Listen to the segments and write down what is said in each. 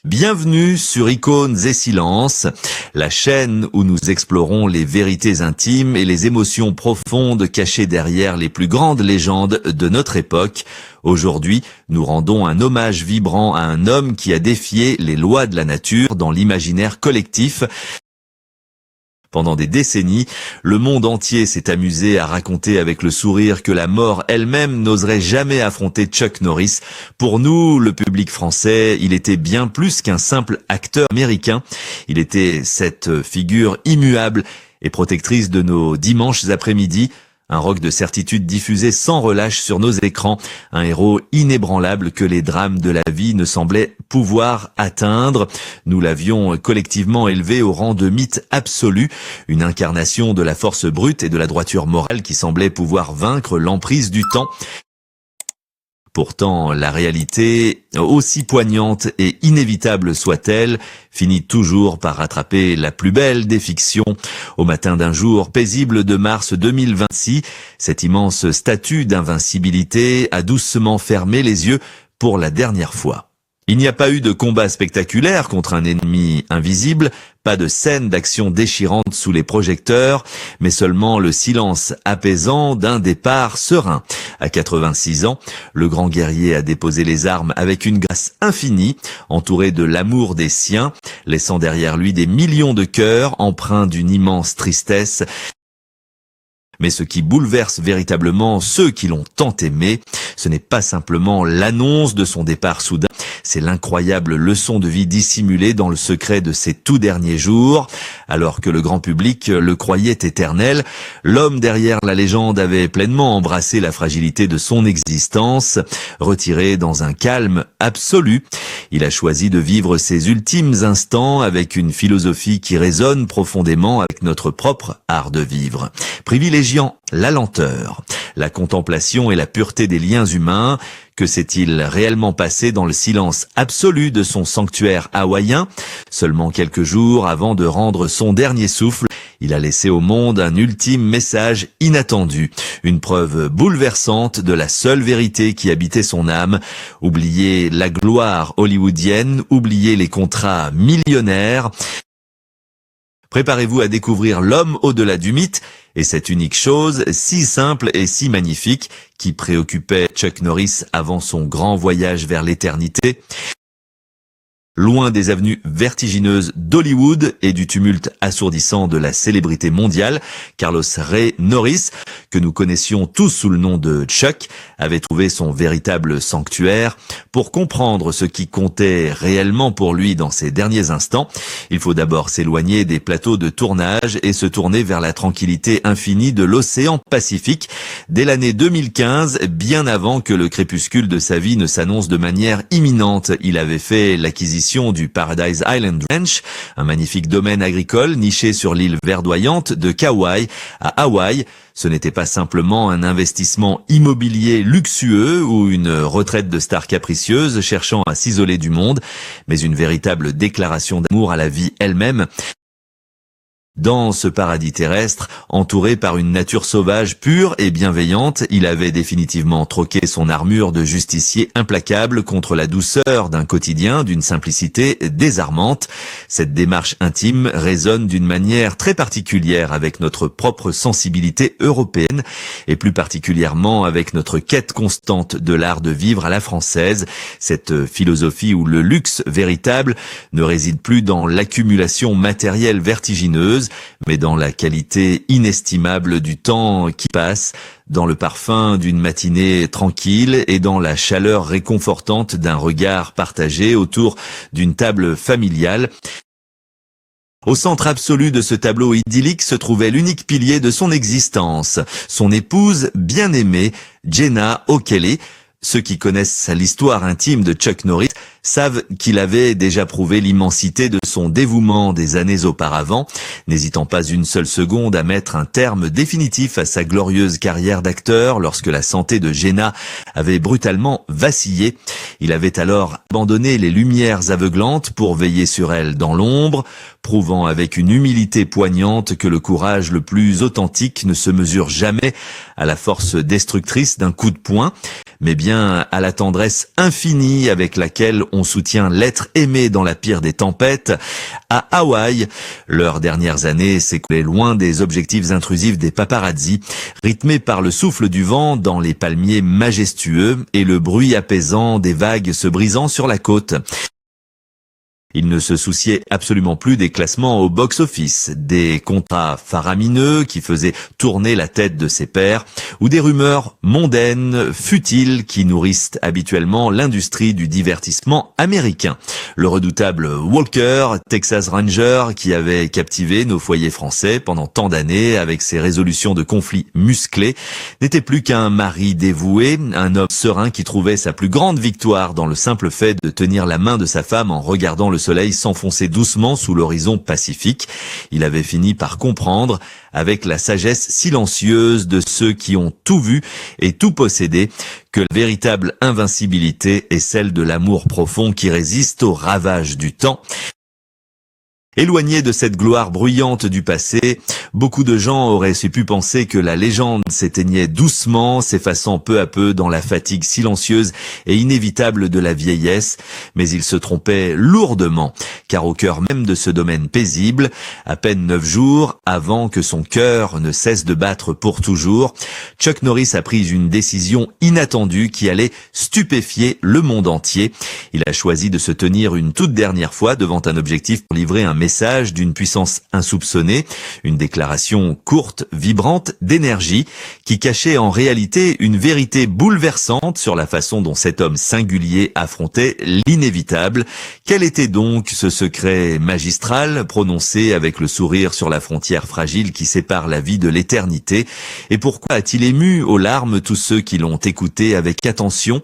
Bienvenue sur Icônes et Silences, la chaîne où nous explorons les vérités intimes et les émotions profondes cachées derrière les plus grandes légendes de notre époque. Aujourd'hui, nous rendons un hommage vibrant à un homme qui a défié les lois de la nature dans l'imaginaire collectif. Pendant des décennies, le monde entier s'est amusé à raconter avec le sourire que la mort elle-même n'oserait jamais affronter Chuck Norris. Pour nous, le public français, il était bien plus qu'un simple acteur américain. Il était cette figure immuable et protectrice de nos dimanches après-midi. Un rock de certitude diffusé sans relâche sur nos écrans, un héros inébranlable que les drames de la vie ne semblaient pouvoir atteindre. Nous l'avions collectivement élevé au rang de mythe absolu, une incarnation de la force brute et de la droiture morale qui semblait pouvoir vaincre l'emprise du temps. Pourtant, la réalité, aussi poignante et inévitable soit-elle, finit toujours par rattraper la plus belle des fictions. Au matin d'un jour paisible de mars 2026, cette immense statue d'invincibilité a doucement fermé les yeux pour la dernière fois. Il n'y a pas eu de combat spectaculaire contre un ennemi invisible, pas de scène d'action déchirante sous les projecteurs, mais seulement le silence apaisant d'un départ serein. À 86 ans, le grand guerrier a déposé les armes avec une grâce infinie, entouré de l'amour des siens, laissant derrière lui des millions de cœurs empreints d'une immense tristesse. Mais ce qui bouleverse véritablement ceux qui l'ont tant aimé, ce n'est pas simplement l'annonce de son départ soudain, c'est l'incroyable leçon de vie dissimulée dans le secret de ses tout derniers jours. Alors que le grand public le croyait éternel, l'homme derrière la légende avait pleinement embrassé la fragilité de son existence, retiré dans un calme absolu. Il a choisi de vivre ses ultimes instants avec une philosophie qui résonne profondément avec notre propre art de vivre, privilégiant la lenteur, la contemplation et la pureté des liens humains. Que s'est-il réellement passé dans le silence absolu de son sanctuaire hawaïen? Seulement quelques jours avant de rendre son dernier souffle, il a laissé au monde un ultime message inattendu, une preuve bouleversante de la seule vérité qui habitait son âme. Oubliez la gloire hollywoodienne, oubliez les contrats millionnaires. Préparez-vous à découvrir l'homme au-delà du mythe et cette unique chose si simple et si magnifique qui préoccupait Chuck Norris avant son grand voyage vers l'éternité. Loin des avenues vertigineuses d'Hollywood et du tumulte assourdissant de la célébrité mondiale, Carlos Ray Norris, que nous connaissions tous sous le nom de Chuck, avait trouvé son véritable sanctuaire. Pour comprendre ce qui comptait réellement pour lui dans ses derniers instants, il faut d'abord s'éloigner des plateaux de tournage et se tourner vers la tranquillité infinie de l'océan Pacifique. Dès l'année 2015, bien avant que le crépuscule de sa vie ne s'annonce de manière imminente, il avait fait l'acquisition du Paradise Island Ranch, un magnifique domaine agricole niché sur l'île verdoyante de Kauai à Hawaï. Ce n'était pas simplement un investissement immobilier luxueux ou une retraite de star capricieuse cherchant à s'isoler du monde, mais une véritable déclaration d'amour à la vie elle-même. Dans ce paradis terrestre, entouré par une nature sauvage pure et bienveillante, il avait définitivement troqué son armure de justicier implacable contre la douceur d'un quotidien, d'une simplicité désarmante. Cette démarche intime résonne d'une manière très particulière avec notre propre sensibilité européenne et plus particulièrement avec notre quête constante de l'art de vivre à la française. Cette philosophie où le luxe véritable ne réside plus dans l'accumulation matérielle vertigineuse, mais dans la qualité inestimable du temps qui passe, dans le parfum d'une matinée tranquille et dans la chaleur réconfortante d'un regard partagé autour d'une table familiale. Au centre absolu de ce tableau idyllique se trouvait l'unique pilier de son existence, son épouse bien-aimée, Jenna O'Kelly. Ceux qui connaissent l'histoire intime de Chuck Norris savent qu'il avait déjà prouvé l'immensité de son dévouement des années auparavant, n'hésitant pas une seule seconde à mettre un terme définitif à sa glorieuse carrière d'acteur lorsque la santé de Jenna avait brutalement vacillé. Il avait alors abandonné les lumières aveuglantes pour veiller sur elle dans l'ombre, prouvant avec une humilité poignante que le courage le plus authentique ne se mesure jamais à la force destructrice d'un coup de poing, mais bien à la tendresse infinie avec laquelle on soutient l'être aimé dans la pire des tempêtes. À Hawaï, leurs dernières années s'écoulaient loin des objectifs intrusifs des paparazzi, rythmés par le souffle du vent dans les palmiers majestueux et le bruit apaisant des vagues se brisant sur la côte. Il ne se souciait absolument plus des classements au box-office, des contrats faramineux qui faisaient tourner la tête de ses pairs, ou des rumeurs mondaines, futiles, qui nourrissent habituellement l'industrie du divertissement américain. Le redoutable Walker, Texas Ranger, qui avait captivé nos foyers français pendant tant d'années avec ses résolutions de conflits musclés, n'était plus qu'un mari dévoué, un homme serein qui trouvait sa plus grande victoire dans le simple fait de tenir la main de sa femme en regardant le soleil s'enfoncer doucement sous l'horizon pacifique. Il avait fini par comprendre, avec la sagesse silencieuse de ceux qui ont tout vu et tout possédé, que la véritable invincibilité est celle de l'amour profond qui résiste aux ravages du temps. Éloigné de cette gloire bruyante du passé, beaucoup de gens auraient pu penser que la légende s'éteignait doucement, s'effaçant peu à peu dans la fatigue silencieuse et inévitable de la vieillesse, mais ils se trompaient lourdement, car au cœur même de ce domaine paisible, à peine 9 jours avant que son cœur ne cesse de battre pour toujours, Chuck Norris a pris une décision inattendue qui allait stupéfier le monde entier. Il a choisi de se tenir une toute dernière fois devant un objectif pour livrer un message d'une puissance insoupçonnée, une déclaration courte, vibrante, d'énergie, qui cachait en réalité une vérité bouleversante sur la façon dont cet homme singulier affrontait l'inévitable. Quel était donc ce secret magistral, prononcé avec le sourire sur la frontière fragile qui sépare la vie de l'éternité? Et pourquoi a-t-il ému aux larmes tous ceux qui l'ont écouté avec attention?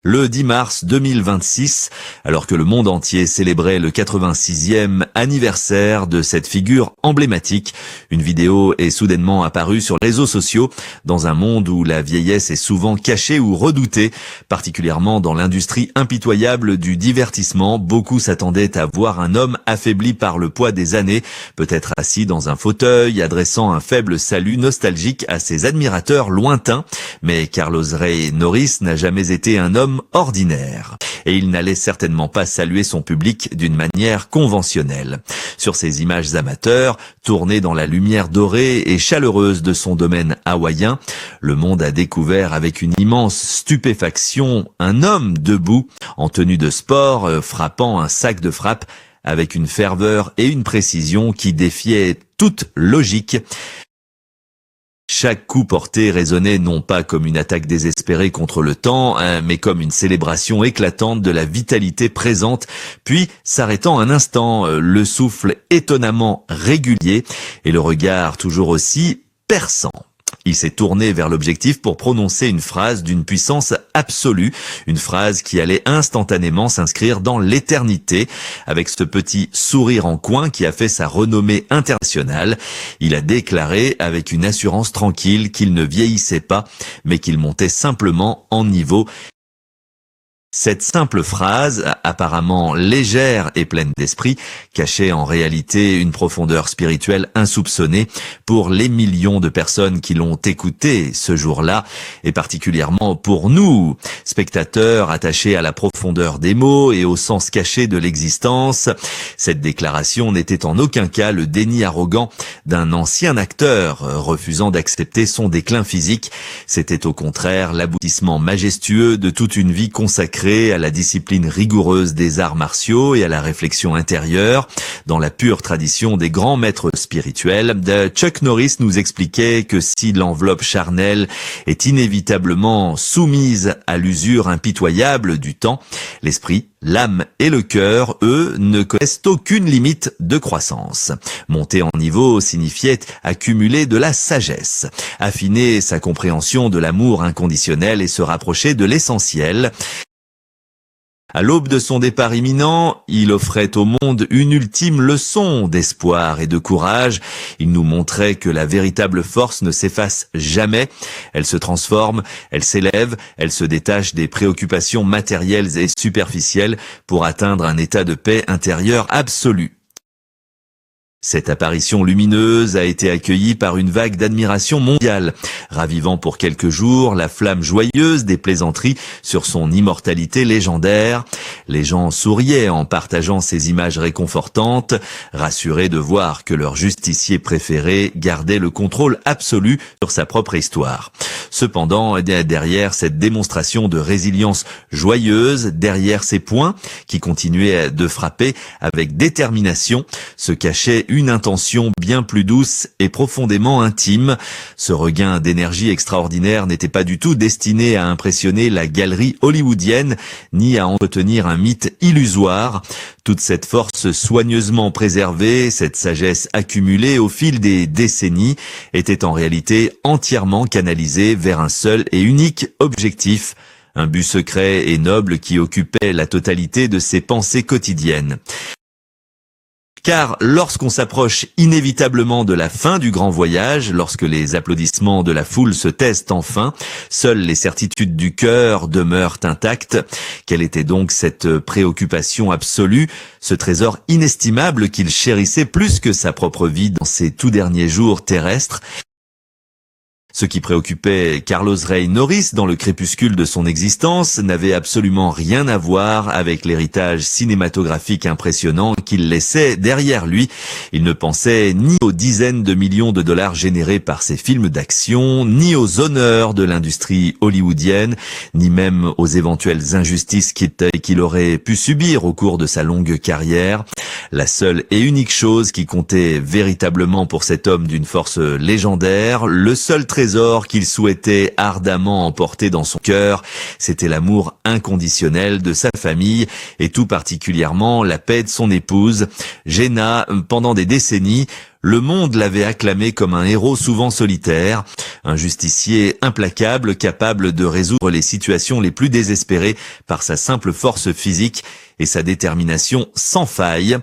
Le 10 mars 2026, alors que le monde entier célébrait le 86e anniversaire de cette figure emblématique, une vidéo est soudainement apparue sur les réseaux sociaux dans un monde où la vieillesse est souvent cachée ou redoutée, particulièrement dans l'industrie impitoyable du divertissement. Beaucoup s'attendaient à voir un homme affaibli par le poids des années, peut-être assis dans un fauteuil, adressant un faible salut nostalgique à ses admirateurs lointains. Mais Carlos Rey Norris n'a jamais été un homme ordinaire, et il n'allait certainement pas saluer son public d'une manière conventionnelle. Sur ces images amateurs, tournées dans la lumière dorée et chaleureuse de son domaine hawaïen, le monde a découvert avec une immense stupéfaction un homme debout, en tenue de sport, frappant un sac de frappe avec une ferveur et une précision qui défiaient toute logique. Chaque coup porté résonnait non pas comme une attaque désespérée contre le temps, mais comme une célébration éclatante de la vitalité présente, puis s'arrêtant un instant, le souffle étonnamment régulier et le regard toujours aussi perçant. Il s'est tourné vers l'objectif pour prononcer une phrase d'une puissance absolue, une phrase qui allait instantanément s'inscrire dans l'éternité. Avec ce petit sourire en coin qui a fait sa renommée internationale, il a déclaré avec une assurance tranquille qu'il ne vieillissait pas, mais qu'il montait simplement en niveau. Cette simple phrase, apparemment légère et pleine d'esprit, cachait en réalité une profondeur spirituelle insoupçonnée pour les millions de personnes qui l'ont écouté ce jour-là, et particulièrement pour nous, spectateurs attachés à la profondeur des mots et au sens caché de l'existence. Cette déclaration n'était en aucun cas le déni arrogant d'un ancien acteur refusant d'accepter son déclin physique. C'était au contraire l'aboutissement majestueux de toute une vie consacrée à la discipline rigoureuse des arts martiaux et à la réflexion intérieure. Dans la pure tradition des grands maîtres spirituels, Chuck Norris nous expliquait que si l'enveloppe charnelle est inévitablement soumise à l'usure impitoyable du temps, l'esprit, l'âme et le cœur, eux, ne connaissent aucune limite de croissance. Monter en niveau signifiait accumuler de la sagesse, affiner sa compréhension de l'amour inconditionnel et se rapprocher de l'essentiel. À l'aube de son départ imminent, il offrait au monde une ultime leçon d'espoir et de courage. Il nous montrait que la véritable force ne s'efface jamais. Elle se transforme, elle s'élève, elle se détache des préoccupations matérielles et superficielles pour atteindre un état de paix intérieure absolue. Cette apparition lumineuse a été accueillie par une vague d'admiration mondiale, ravivant pour quelques jours la flamme joyeuse des plaisanteries sur son immortalité légendaire. Les gens souriaient en partageant ces images réconfortantes, rassurés de voir que leur justicier préféré gardait le contrôle absolu sur sa propre histoire. Cependant, derrière cette démonstration de résilience joyeuse, derrière ces points qui continuaient de frapper avec détermination, se cachait une intention bien plus douce et profondément intime. Ce regain d'énergie extraordinaire n'était pas du tout destiné à impressionner la galerie hollywoodienne, ni à entretenir un mythe illusoire. Toute cette force soigneusement préservée, cette sagesse accumulée au fil des décennies, était en réalité entièrement canalisée vers un seul et unique objectif, un but secret et noble qui occupait la totalité de ses pensées quotidiennes. Car lorsqu'on s'approche inévitablement de la fin du grand voyage, lorsque les applaudissements de la foule se taisent enfin, seules les certitudes du cœur demeurent intactes. Quelle était donc cette préoccupation absolue, ce trésor inestimable qu'il chérissait plus que sa propre vie dans ses tout derniers jours terrestres? Ce qui préoccupait Carlos Rey Norris dans le crépuscule de son existence n'avait absolument rien à voir avec l'héritage cinématographique impressionnant qu'il laissait derrière lui. Il ne pensait ni aux dizaines de millions de dollars générés par ses films d'action, ni aux honneurs de l'industrie hollywoodienne, ni même aux éventuelles injustices qu'il aurait pu subir au cours de sa longue carrière. La seule et unique chose qui comptait véritablement pour cet homme d'une force légendaire, le seul trésor qu'il souhaitait ardemment emporter dans son cœur, c'était l'amour inconditionnel de sa famille et tout particulièrement la paix de son épouse. Jenna, pendant des décennies, le monde l'avait acclamé comme un héros souvent solitaire, un justicier implacable capable de résoudre les situations les plus désespérées par sa simple force physique et sa détermination sans faille.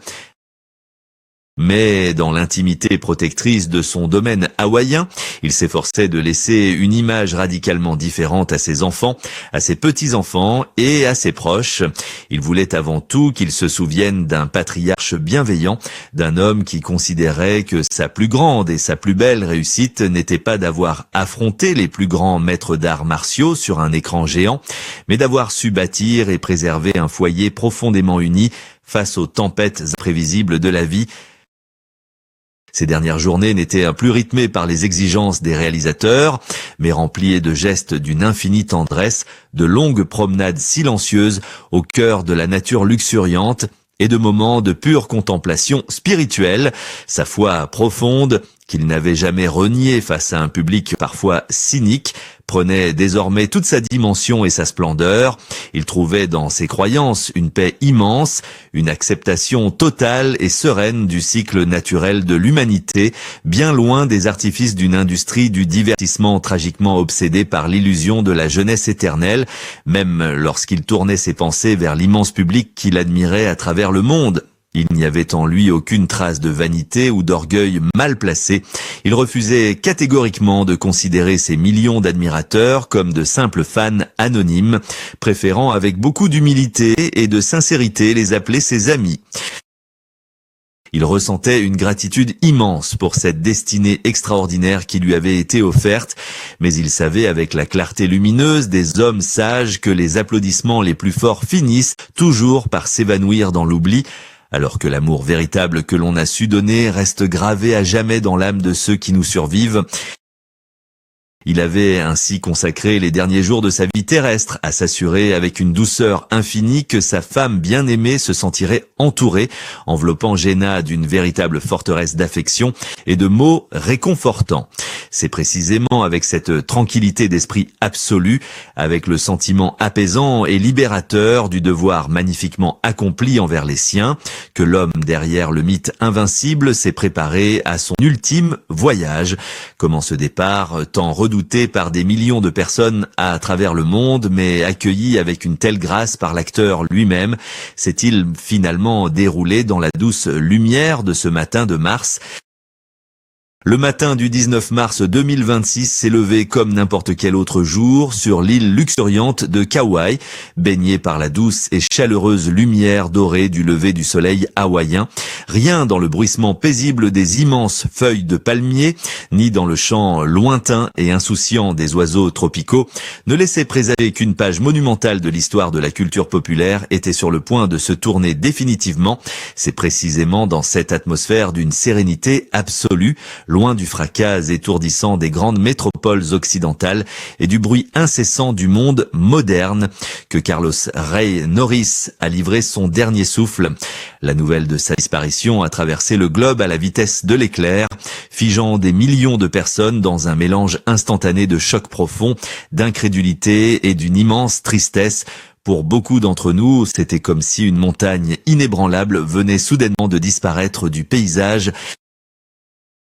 Mais dans l'intimité protectrice de son domaine hawaïen, il s'efforçait de laisser une image radicalement différente à ses enfants, à ses petits-enfants et à ses proches. Il voulait avant tout qu'ils se souviennent d'un patriarche bienveillant, d'un homme qui considérait que sa plus grande et sa plus belle réussite n'était pas d'avoir affronté les plus grands maîtres d'arts martiaux sur un écran géant, mais d'avoir su bâtir et préserver un foyer profondément uni face aux tempêtes imprévisibles de la vie. Ces dernières journées n'étaient plus rythmées par les exigences des réalisateurs, mais remplies de gestes d'une infinie tendresse, de longues promenades silencieuses au cœur de la nature luxuriante et de moments de pure contemplation spirituelle, sa foi profonde, qu'il n'avait jamais reniée face à un public parfois cynique, prenait désormais toute sa dimension et sa splendeur. Il trouvait dans ses croyances une paix immense, une acceptation totale et sereine du cycle naturel de l'humanité, bien loin des artifices d'une industrie du divertissement tragiquement obsédée par l'illusion de la jeunesse éternelle, même lorsqu'il tournait ses pensées vers l'immense public qu'il admirait à travers le monde. Il n'y avait en lui aucune trace de vanité ou d'orgueil mal placé. Il refusait catégoriquement de considérer ses millions d'admirateurs comme de simples fans anonymes, préférant avec beaucoup d'humilité et de sincérité les appeler ses amis. Il ressentait une gratitude immense pour cette destinée extraordinaire qui lui avait été offerte, mais il savait avec la clarté lumineuse des hommes sages que les applaudissements les plus forts finissent toujours par s'évanouir dans l'oubli, alors que l'amour véritable que l'on a su donner reste gravé à jamais dans l'âme de ceux qui nous survivent. Il avait ainsi consacré les derniers jours de sa vie terrestre à s'assurer avec une douceur infinie que sa femme bien-aimée se sentirait entourée, enveloppant Jenna d'une véritable forteresse d'affection et de mots réconfortants. C'est précisément avec cette tranquillité d'esprit absolue, avec le sentiment apaisant et libérateur du devoir magnifiquement accompli envers les siens, que l'homme derrière le mythe invincible s'est préparé à son ultime voyage. Comment ce départ, tant redouté redouté par des millions de personnes à travers le monde, mais accueilli avec une telle grâce par l'acteur lui-même, s'est-il finalement déroulé dans la douce lumière de ce matin de mars. Le matin du 19 mars 2026 s'est levé comme n'importe quel autre jour sur l'île luxuriante de Kauai, baignée par la douce et chaleureuse lumière dorée du lever du soleil hawaïen. Rien dans le bruissement paisible des immenses feuilles de palmier, ni dans le chant lointain et insouciant des oiseaux tropicaux, ne laissait présager qu'une page monumentale de l'histoire de la culture populaire était sur le point de se tourner définitivement. C'est précisément dans cette atmosphère d'une sérénité absolue, loin du fracas étourdissant des grandes métropoles occidentales et du bruit incessant du monde moderne, que Carlos Rey Norris a livré son dernier souffle. La nouvelle de sa disparition a traversé le globe à la vitesse de l'éclair, figeant des millions de personnes dans un mélange instantané de choc profond, d'incrédulité et d'une immense tristesse. Pour beaucoup d'entre nous, c'était comme si une montagne inébranlable venait soudainement de disparaître du paysage.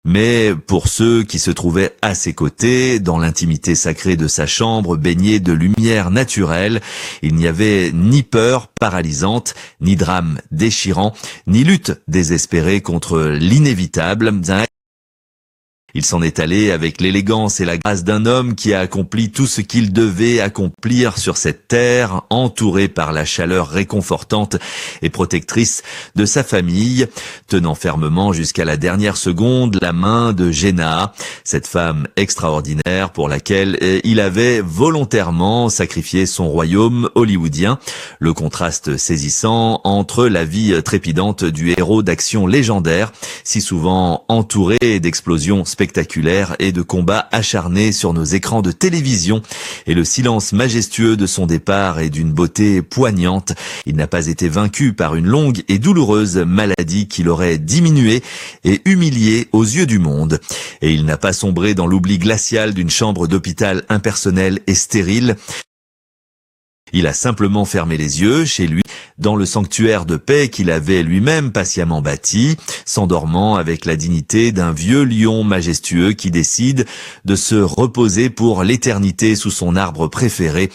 Mais pour ceux qui se trouvaient à ses côtés, dans l'intimité sacrée de sa chambre baignée de lumière naturelle, il n'y avait ni peur paralysante, ni drame déchirant, ni lutte désespérée contre l'inévitable. Il s'en est allé avec l'élégance et la grâce d'un homme qui a accompli tout ce qu'il devait accomplir sur cette terre, entouré par la chaleur réconfortante et protectrice de sa famille, tenant fermement jusqu'à la dernière seconde la main de Jenna, cette femme extraordinaire pour laquelle il avait volontairement sacrifié son royaume hollywoodien. Le contraste saisissant entre la vie trépidante du héros d'action légendaire, si souvent entouré d'explosions spectaculaires et de combats acharnés sur nos écrans de télévision, et le silence majestueux de son départ est d'une beauté poignante. Il n'a pas été vaincu par une longue et douloureuse maladie qui l'aurait diminué et humilié aux yeux du monde. Et il n'a pas sombré dans l'oubli glacial d'une chambre d'hôpital impersonnelle et stérile. Il a simplement fermé les yeux, chez lui, dans le sanctuaire de paix qu'il avait lui-même patiemment bâti, s'endormant avec la dignité d'un vieux lion majestueux qui décide de se reposer pour l'éternité sous son arbre préféré.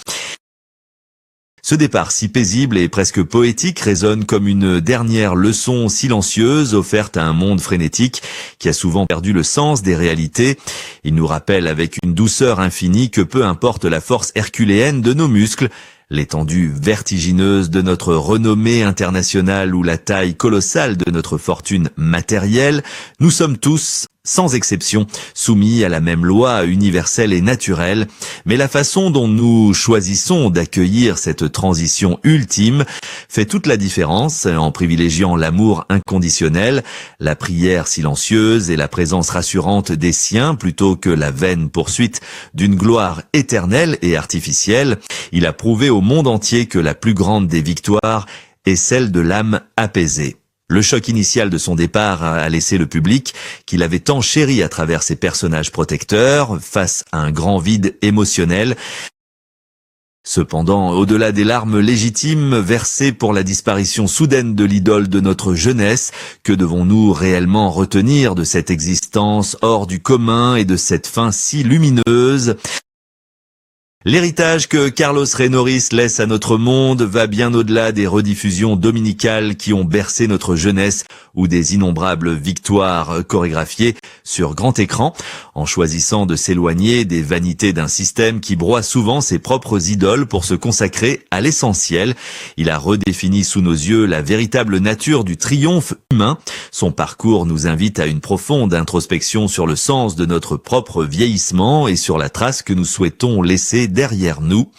Ce départ si paisible et presque poétique résonne comme une dernière leçon silencieuse offerte à un monde frénétique qui a souvent perdu le sens des réalités. Il nous rappelle avec une douceur infinie que peu importe la force herculéenne de nos muscles, l'étendue vertigineuse de notre renommée internationale ou la taille colossale de notre fortune matérielle, nous sommes tous, sans exception, soumis à la même loi universelle et naturelle, mais la façon dont nous choisissons d'accueillir cette transition ultime fait toute la différence en privilégiant l'amour inconditionnel, la prière silencieuse et la présence rassurante des siens plutôt que la vaine poursuite d'une gloire éternelle et artificielle. Il a prouvé au monde entier que la plus grande des victoires est celle de l'âme apaisée. Le choc initial de son départ a laissé le public, qu'il avait tant chéri à travers ses personnages protecteurs, face à un grand vide émotionnel. Cependant, au-delà des larmes légitimes versées pour la disparition soudaine de l'idole de notre jeunesse, que devons-nous réellement retenir de cette existence hors du commun et de cette fin si lumineuse ? L'héritage que Carlos Rey Norris laisse à notre monde va bien au-delà des rediffusions dominicales qui ont bercé notre jeunesse ou des innombrables victoires chorégraphiées sur grand écran, en choisissant de s'éloigner des vanités d'un système qui broie souvent ses propres idoles pour se consacrer à l'essentiel. Il a redéfini sous nos yeux la véritable nature du triomphe humain. Son parcours nous invite à une profonde introspection sur le sens de notre propre vieillissement et sur la trace que nous souhaitons laisser derrière nous.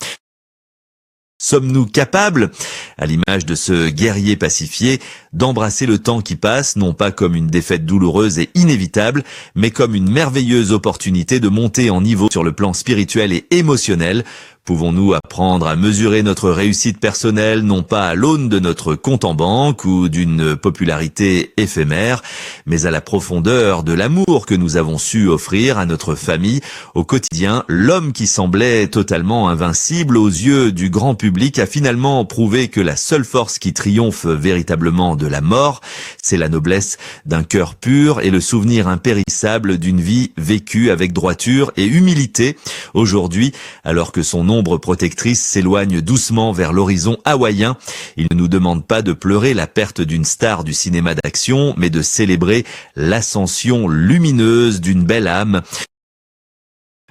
Sommes-nous capables, à l'image de ce guerrier pacifié, d'embrasser le temps qui passe, non pas comme une défaite douloureuse et inévitable, mais comme une merveilleuse opportunité de monter en niveau sur le plan spirituel et émotionnel, Pouvons-nous apprendre à mesurer notre réussite personnelle non pas à l'aune de notre compte en banque ou d'une popularité éphémère, mais à la profondeur de l'amour que nous avons su offrir à notre famille au quotidien? L'homme qui semblait totalement invincible aux yeux du grand public a finalement prouvé que la seule force qui triomphe véritablement de la mort, c'est la noblesse d'un cœur pur et le souvenir impérissable d'une vie vécue avec droiture et humilité. Aujourd'hui, alors que son ombre protectrice s'éloigne doucement vers l'horizon hawaïen, il ne nous demande pas de pleurer la perte d'une star du cinéma d'action, mais de célébrer l'ascension lumineuse d'une belle âme.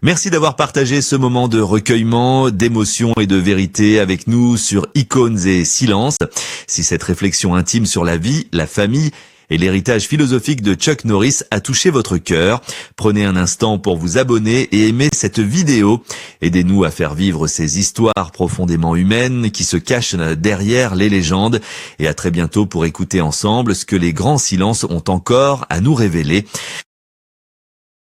Merci d'avoir partagé ce moment de recueillement, d'émotion et de vérité avec nous sur Icônes et Silences. Si cette réflexion intime sur la vie, la famille et l'héritage philosophique de Chuck Norris a touché votre cœur, prenez un instant pour vous abonner et aimer cette vidéo. Aidez-nous à faire vivre ces histoires profondément humaines qui se cachent derrière les légendes. Et à très bientôt pour écouter ensemble ce que les grands silences ont encore à nous révéler.